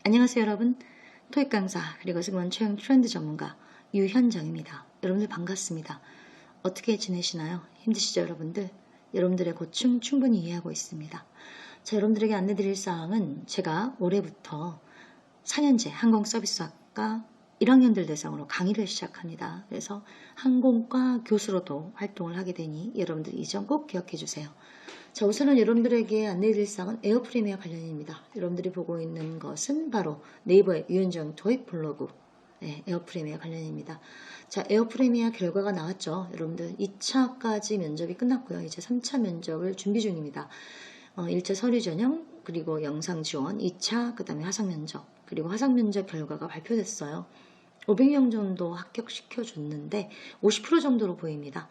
안녕하세요 여러분, 토익 강사 그리고 승무원 채용 트렌드 전문가 유현정입니다. 여러분들 반갑습니다. 어떻게 지내시나요? 힘드시죠 여러분들? 여러분들의 고충 충분히 이해하고 있습니다. 자, 여러분들에게 안내드릴 사항은 제가 올해부터 4년제 항공서비스학과 1학년들 대상으로 강의를 시작합니다. 그래서 항공과 교수로도 활동을 하게 되니 여러분들 이 점 꼭 기억해 주세요. 자, 우선은 여러분들에게 안내해드릴 사항은 에어프리미어 관련입니다. 여러분들이 보고 있는 것은 바로 네이버의 유현정 토익 블로그 에어프리미어 관련입니다. 자, 에어프리미어 결과가 나왔죠. 여러분들 2차까지 면접이 끝났고요. 이제 3차 면접을 준비 중입니다. 1차 서류 전형, 그리고 영상 지원, 2차, 그 다음에 화상 면접, 그리고 화상 면접 결과가 발표됐어요. 500명 정도 합격시켜줬는데 50% 정도로 보입니다.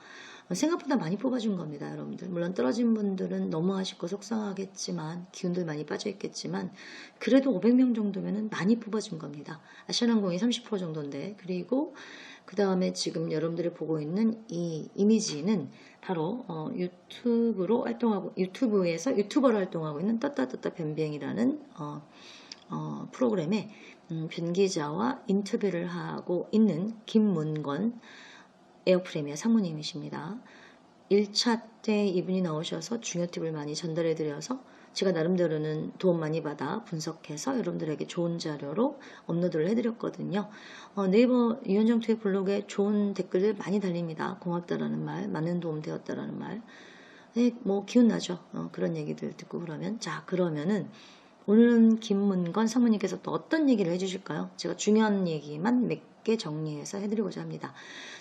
생각보다 많이 뽑아준 겁니다, 여러분들. 물론 떨어진 분들은 너무 아쉽고 속상하겠지만, 기운들 많이 빠져있겠지만, 그래도 500명 정도면 많이 뽑아준 겁니다. 아시아나항공이 30% 정도인데, 그리고 그 다음에 지금 여러분들이 보고 있는 이 이미지는 바로 유튜브에서 유튜버로 활동하고 있는 떴다 변비행이라는 프로그램에 변기자와 인터뷰를 하고 있는 김문건 에어프리미어 상무님이십니다. 1차 때 이분이 나오셔서 중요 팁을 많이 전달해 드려서 제가 나름대로는 도움 많이 받아 분석해서 여러분들에게 좋은 자료로 업로드를 해드렸거든요. 네이버 유현정 토익 블로그에 좋은 댓글들 많이 달립니다. 고맙다라는 말, 많은 도움 되었다라는 말. 뭐 기운나죠. 그런 얘기들 듣고 그러면. 자, 그러면은 오늘은 김문건 상무님께서 또 어떤 얘기를 해주실까요? 제가 중요한 얘기만 몇 개 정리해서 해드리고자 합니다.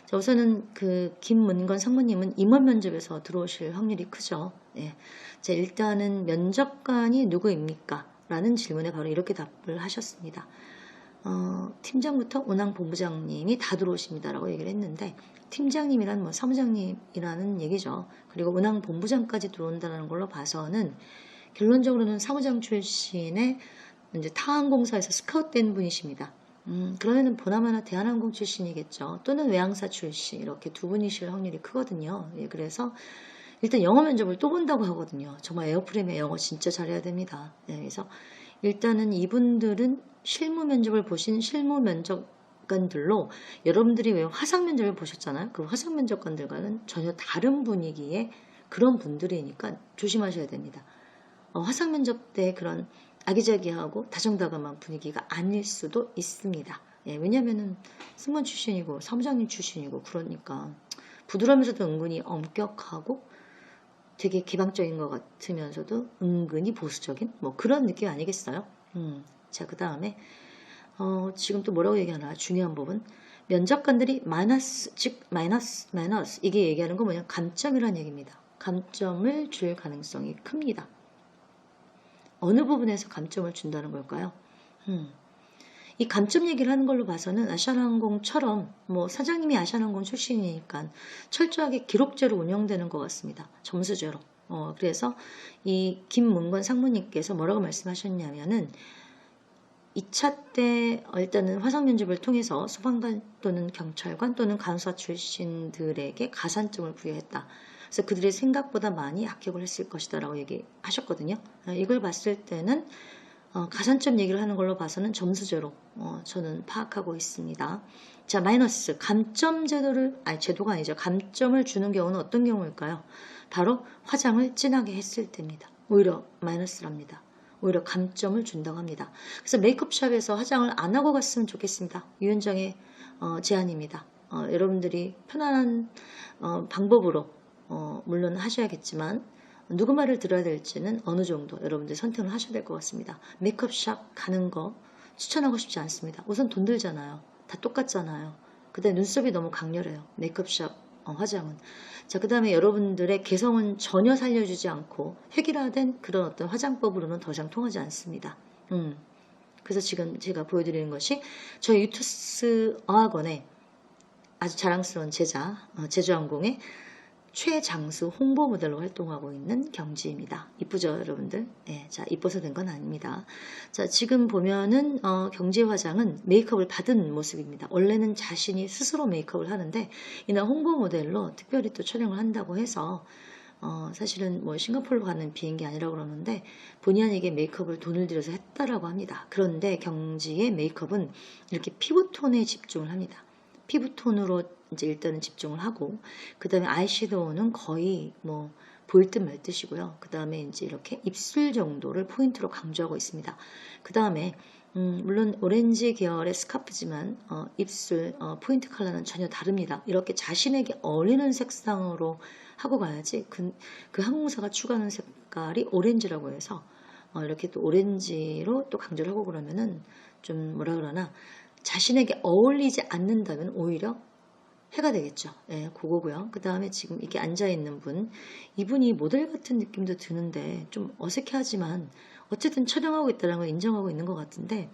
자, 우선은 그 김문건 상무님은 임원 면접에서 들어오실 확률이 크죠. 예. 자, 일단은 면접관이 누구입니까? 라는 질문에 바로 이렇게 답을 하셨습니다. 팀장부터 운항본부장님이 다 들어오십니다. 라고 얘기를 했는데, 팀장님이란 뭐 사무장님이라는 얘기죠. 그리고 운항본부장까지 들어온다는 걸로 봐서는 결론적으로는 사무장 출신의 이제 타항공사에서 스카웃된 분이십니다. 그러면은 보나마나 대한항공 출신이겠죠. 또는 외항사 출신, 이렇게 두 분이실 확률이 크거든요. 예, 그래서 일단 영어 면접을 또 본다고 하거든요. 정말 에어프레임의 영어 진짜 잘해야 됩니다. 예, 그래서 일단은 이분들은 실무 면접을 보신 실무 면접관들로 여러분들이 왜 화상 면접을 보셨잖아요. 그 화상 면접관들과는 전혀 다른 분위기의 그런 분들이니까 조심하셔야 됩니다. 화상 면접 때 그런 아기자기하고 다정다감한 분위기가 아닐 수도 있습니다. 예, 왜냐면은 승무원 출신이고 사무장님 출신이고 그러니까 부드러우면서도 은근히 엄격하고 되게 개방적인 것 같으면서도 은근히 보수적인 뭐 그런 느낌 아니겠어요? 자, 그 다음에 지금 또 뭐라고 얘기하나 중요한 부분, 면접관들이 마이너스 이게 얘기하는 건 뭐냐, 감점이라는 얘기입니다. 감점을 줄 가능성이 큽니다. 어느 부분에서 감점을 준다는 걸까요? 이 감점 얘기를 하는 걸로 봐서는 아시아나항공처럼 뭐 사장님이 아시아나항공 출신이니까 철저하게 기록제로 운영되는 것 같습니다. 점수제로. 그래서 이 김문건 상무님께서 뭐라고 말씀하셨냐면은 2차 때 일단은 화상 면접을 통해서 소방관 또는 경찰관 또는 간호사 출신들에게 가산점을 부여했다. 그래서 그들이 생각보다 많이 합격을 했을 것이다 라고 얘기하셨거든요. 이걸 봤을 때는 가산점 얘기를 하는 걸로 봐서는 점수제로 저는 파악하고 있습니다. 자, 마이너스 감점 제도가 아니죠. 감점을 주는 경우는 어떤 경우일까요? 바로 화장을 진하게 했을 때입니다. 오히려 마이너스랍니다. 오히려 감점을 준다고 합니다. 그래서 메이크업샵에서 화장을 안 하고 갔으면 좋겠습니다. 유현정의 제안입니다. 여러분들이 편안한 방법으로 물론 하셔야겠지만 누구 말을 들어야 될지는 어느 정도 여러분들 선택을 하셔야 될 것 같습니다. 메이크업샵 가는 거 추천하고 싶지 않습니다. 우선 돈 들잖아요. 다 똑같잖아요. 그 다음에 눈썹이 너무 강렬해요. 메이크업샵 화장은. 자, 그 다음에 여러분들의 개성은 전혀 살려주지 않고 획일화된 그런 어떤 화장법으로는 더 이상 통하지 않습니다. 그래서 지금 제가 보여드리는 것이 저희 유투스 어학원의 아주 자랑스러운 제자, 제주항공의 최장수 홍보 모델로 활동하고 있는 경지입니다. 이쁘죠, 여러분들? 네, 자, 이뻐서 된 건 아닙니다. 자, 지금 보면은 경지 화장은 메이크업을 받은 모습입니다. 원래는 자신이 스스로 메이크업을 하는데 이날 홍보 모델로 특별히 또 촬영을 한다고 해서 사실은 뭐 싱가포르로 가는 비행기 아니라고 그러는데 본의 아니게 메이크업을 돈을 들여서 했다라고 합니다. 그런데 경지의 메이크업은 이렇게 피부톤에 집중을 합니다. 피부톤으로 이제 일단은 집중을 하고, 그 다음에 아이섀도우는 거의 뭐 보일 듯 말 듯이고요. 그 다음에 이제 이렇게 입술 정도를 포인트로 강조하고 있습니다. 그 다음에 물론 오렌지 계열의 스카프지만 입술 포인트 컬러는 전혀 다릅니다. 이렇게 자신에게 어울리는 색상으로 하고 가야지 그 항공사가 추구하는 색깔이 오렌지라고 해서 이렇게 또 오렌지로 또 강조를 하고 그러면은 좀 뭐라 그러나 자신에게 어울리지 않는다면 오히려 해가 되겠죠. 예, 그거고요. 그 다음에 지금 이렇게 앉아있는 분, 이분이 모델 같은 느낌도 드는데 좀 어색해하지만 어쨌든 촬영하고 있다는 걸 인정하고 있는 것 같은데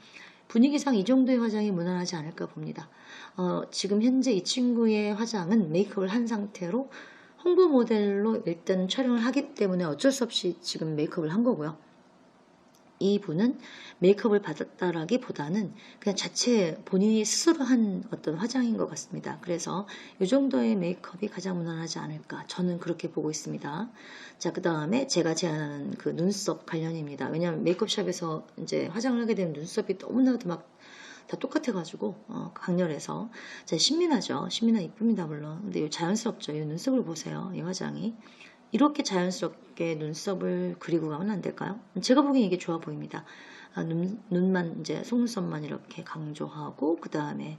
분위기상 이 정도의 화장이 무난하지 않을까 봅니다. 지금 현재 이 친구의 화장은 메이크업을 한 상태로 홍보 모델로 일단 촬영을 하기 때문에 어쩔 수 없이 지금 메이크업을 한 거고요. 이분은 메이크업을 받았다라기보다는 그냥 자체 본인이 스스로 한 어떤 화장인 것 같습니다. 그래서 이 정도의 메이크업이 가장 무난하지 않을까, 저는 그렇게 보고 있습니다. 자, 그 다음에 제가 제안하는 그 눈썹 관련입니다. 왜냐하면 메이크업샵에서 이제 화장을 하게 되면 눈썹이 너무나도 막 다 똑같아가지고 강렬해서 자, 신민하죠. 신민하 이쁩니다 물론. 근데 이 자연스럽죠. 이 눈썹을 보세요. 이 화장이 이렇게 자연스럽게 눈썹을 그리고 가면 안 될까요? 제가 보기엔 이게 좋아 보입니다. 눈만 이제 속눈썹만 이렇게 강조하고 그 다음에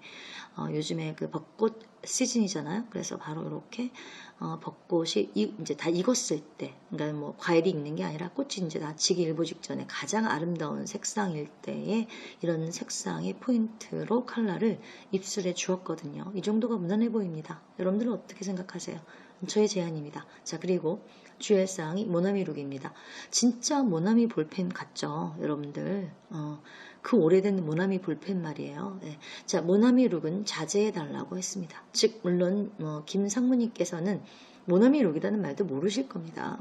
요즘에 그 벚꽃 시즌이잖아요. 그래서 바로 이렇게 벚꽃이 이제 다 익었을 때, 그러니까 뭐 과일이 익는 게 아니라 꽃이 이제 다 지기 일보 직전에 가장 아름다운 색상일 때에 이런 색상의 포인트로 컬러를 입술에 주었거든요. 이 정도가 무난해 보입니다. 여러분들은 어떻게 생각하세요? 저의 제안입니다. 자, 그리고 주얼사항이 모나미 룩입니다. 진짜 모나미 볼펜 같죠, 여러분들? 그 오래된 모나미 볼펜 말이에요. 네. 자, 모나미 룩은 자제해달라고 했습니다. 즉, 물론 김 상무님께서는 모나미 룩이라는 말도 모르실 겁니다.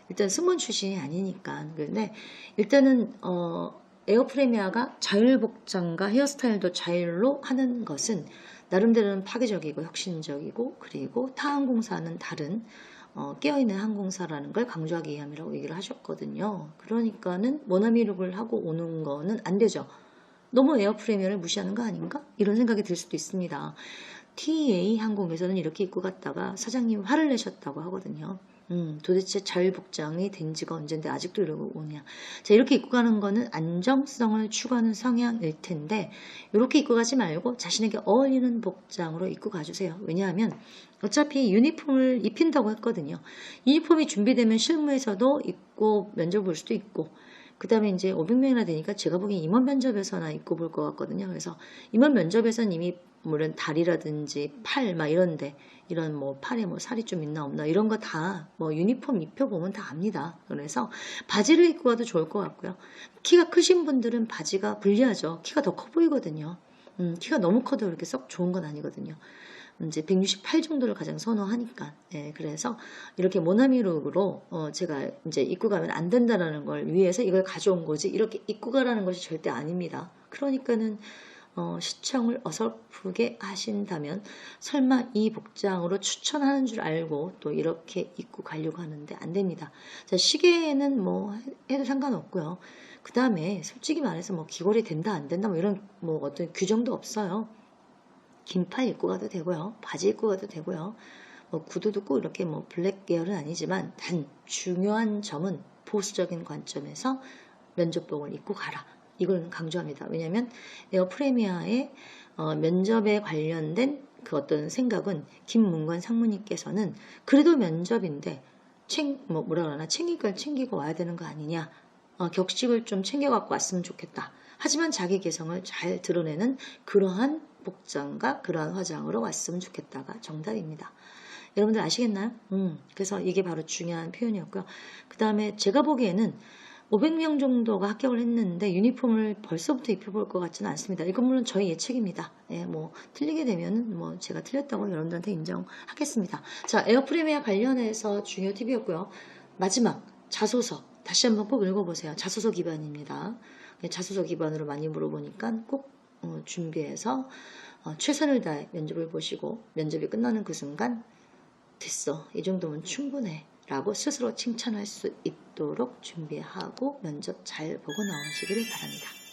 일단 승무원 출신이 아니니까. 그런데 일단은 에어프레미아가 자율복장과 헤어스타일도 자율로 하는 것은 나름대로는 파괴적이고 혁신적이고, 그리고 타 항공사는 다른 깨어있는 항공사라는 걸 강조하기 위함이라고 얘기를 하셨거든요. 그러니까는 모나미룩을 하고 오는 거는 안 되죠. 너무 에어프레미어를 무시하는 거 아닌가? 이런 생각이 들 수도 있습니다. TA 항공에서는 이렇게 입고 갔다가 사장님 화를 내셨다고 하거든요. 도대체 자율복장이 된 지가 언젠데 아직도 이러고 오냐. 자, 이렇게 입고 가는 거는 안정성을 추구하는 성향일 텐데 이렇게 입고 가지 말고 자신에게 어울리는 복장으로 입고 가주세요. 왜냐하면 어차피 유니폼을 입힌다고 했거든요. 유니폼이 준비되면 실무에서도 입고 면접 볼 수도 있고, 그 다음에 이제 500명이나 되니까 제가 보기엔 임원 면접에서나 입고 볼 것 같거든요. 그래서 임원 면접에서는 이미 물론 다리라든지 팔 막 이런데 이런 뭐 팔에 뭐 살이 좀 있나 없나 이런 거 다 뭐 유니폼 입혀보면 다 압니다. 그래서 바지를 입고 가도 좋을 것 같고요. 키가 크신 분들은 바지가 불리하죠. 키가 더 커 보이거든요. 키가 너무 커도 그렇게 썩 좋은 건 아니거든요. 이제 168 정도를 가장 선호하니까. 예, 그래서 이렇게 모나미룩으로 제가 이제 입고 가면 안 된다라는 걸 위해서 이걸 가져온 거지, 이렇게 입고 가라는 것이 절대 아닙니다. 그러니까는 시청을 어설프게 하신다면 설마 이 복장으로 추천하는 줄 알고 또 이렇게 입고 가려고 하는데 안 됩니다. 자, 시계는 뭐 해도 상관없고요. 그 다음에 솔직히 말해서 뭐 귀걸이 된다 안 된다 뭐 이런 뭐 어떤 규정도 없어요. 긴팔 입고 가도 되고요. 바지 입고 가도 되고요. 구두도 꼭 이렇게 뭐 블랙 계열은 아니지만 단 중요한 점은 보수적인 관점에서 면접복을 입고 가라. 이걸 강조합니다. 왜냐하면 에어프레미아의 면접에 관련된 그 어떤 생각은 김문관 상무님께서는 그래도 면접인데 뭐라 그러나 챙길 걸 챙기고 와야 되는 거 아니냐. 격식을 좀 챙겨갖고 왔으면 좋겠다. 하지만 자기 개성을 잘 드러내는 그러한 복장과 그러한 화장으로 왔으면 좋겠다가 정답입니다. 여러분들 아시겠나요? 그래서 이게 바로 중요한 표현이었고요. 그 다음에 제가 보기에는 500명 정도가 합격을 했는데 유니폼을 벌써부터 입혀볼 것 같지는 않습니다. 이건 물론 저희 예측입니다. 예, 뭐 틀리게 되면은 뭐 제가 틀렸다고 여러분들한테 인정하겠습니다. 자, 에어프레미아 관련해서 중요 팁이었고요. 마지막 자소서 다시 한번 꼭 읽어보세요. 자소서 기반입니다. 자소서 기반으로 많이 물어보니까 꼭 준비해서 최선을 다해 면접을 보시고 면접이 끝나는 그 순간 됐어, 이 정도면 충분해, 라고 스스로 칭찬할 수 있도록 준비하고 면접 잘 보고 나오시기를 바랍니다.